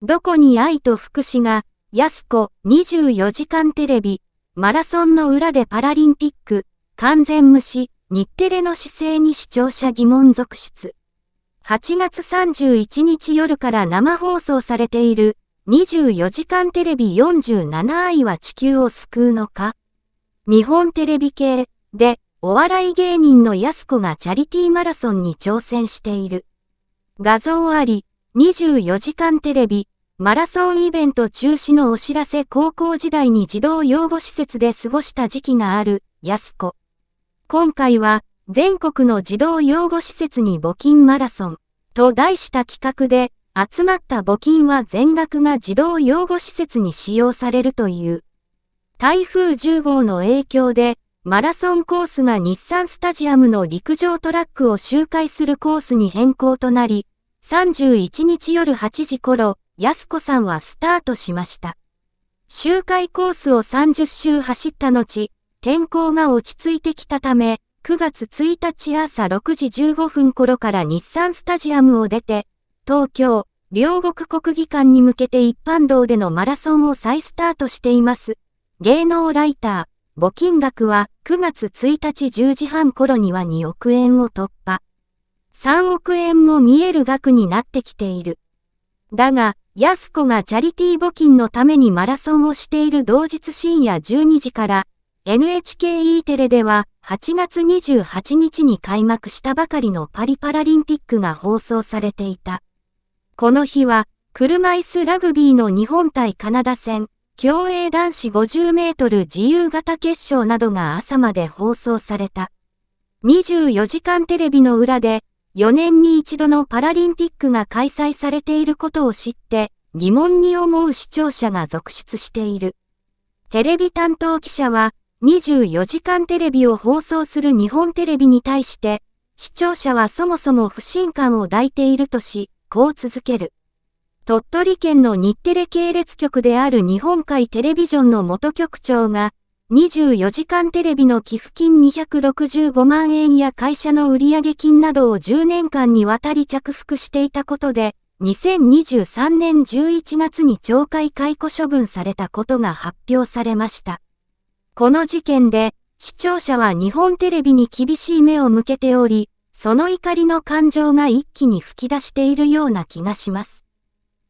どこに愛と福祉が、やす子24時間テレビ、マラソンの裏でパラリンピック、完全無視、日テレの姿勢に視聴者疑問続出。8月31日夜から生放送されている、24時間テレビ47愛は地球を救うのか？日本テレビ系で、お笑い芸人のやす子がチャリティーマラソンに挑戦している。画像あり、24時間テレビ、マラソンイベント中止のお知らせ。高校時代に児童養護施設で過ごした時期がある、やす子。今回は、全国の児童養護施設に募金マラソン、と題した企画で、集まった募金は全額が児童養護施設に使用されるという。台風10号の影響で、マラソンコースが日産スタジアムの陸上トラックを周回するコースに変更となり、31日夜8時頃、やす子さんはスタートしました。周回コースを30周走った後、天候が落ち着いてきたため、9月1日朝6時15分頃から日産スタジアムを出て、東京、両国国技館に向けて一般道でのマラソンを再スタートしています。芸能ライター、募金額は9月1日10時半頃には2億円を突破。3億円も見える額になってきている。だが、やす子がチャリティー募金のためにマラソンをしている同日深夜12時から、NHKE テレでは8月28日に開幕したばかりのパリパラリンピックが放送されていた。この日は、車椅子ラグビーの日本対カナダ戦、競泳男子50メートル自由形決勝などが朝まで放送された。24時間テレビの裏で、4年に一度のパラリンピックが開催されていることを知って、疑問に思う視聴者が続出している。テレビ担当記者は、24時間テレビを放送する日本テレビに対して、視聴者はそもそも不信感を抱いているとし、こう続ける。鳥取県の日テレ系列局である日本海テレビジョンの元局長が、24時間テレビの寄付金265万円や会社の売上金などを10年間にわたり着服していたことで、2023年11月に懲戒解雇処分されたことが発表されました。この事件で、視聴者は日本テレビに厳しい目を向けており、その怒りの感情が一気に吹き出しているような気がします。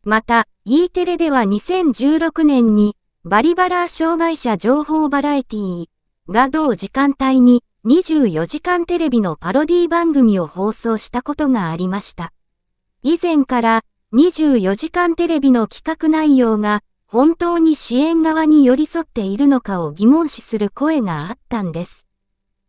また、E テレでは2016年に、バリバラ障害者情報バラエティが同時間帯に24時間テレビのパロディ番組を放送したことがありました。以前から24時間テレビの企画内容が本当に支援側に寄り添っているのかを疑問視する声があったんです。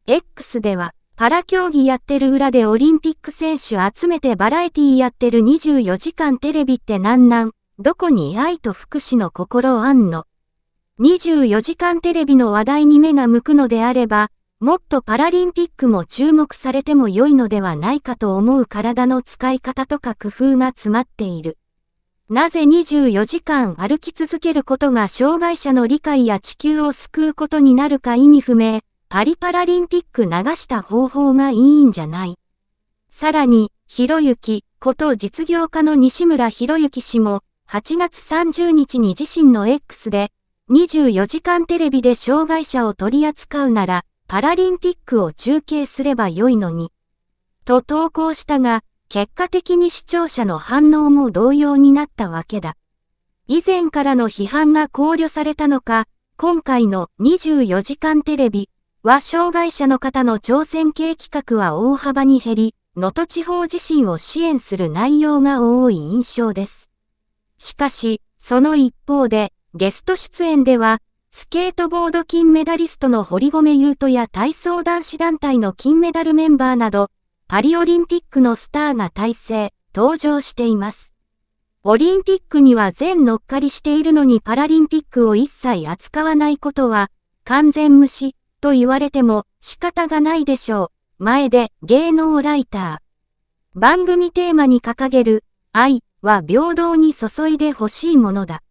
X ではパラ競技やってる裏でオリンピック選手集めてバラエティやってる24時間テレビってなんなん？どこに愛と福祉の心あんの？24時間テレビの話題に目が向くのであれば、もっとパラリンピックも注目されても良いのではないかと思う体の使い方とか工夫が詰まっている。なぜ24時間歩き続けることが障害者の理解や地球を救うことになるか意味不明、パリパラリンピック流した方法がいいんじゃない。さらに、ひろゆきこと実業家の西村博之氏も、8月30日に自身の X で、24時間テレビで障害者を取り扱うなら、パラリンピックを中継すれば良いのに。と投稿したが、結果的に視聴者の反応も同様になったわけだ。以前からの批判が考慮されたのか、今回の24時間テレビは障害者の方の挑戦系企画は大幅に減り、能登地方地震を支援する内容が多い印象です。しかし、その一方で、ゲスト出演では、スケートボード金メダリストの堀米雄斗や体操男子団体の金メダルメンバーなど、パリオリンピックのスターが登場しています。オリンピックには全乗っかりしているのにパラリンピックを一切扱わないことは、完全無視と言われても仕方がないでしょう。前で芸能ライター。番組テーマに掲げる愛は平等に注いでほしいものだ。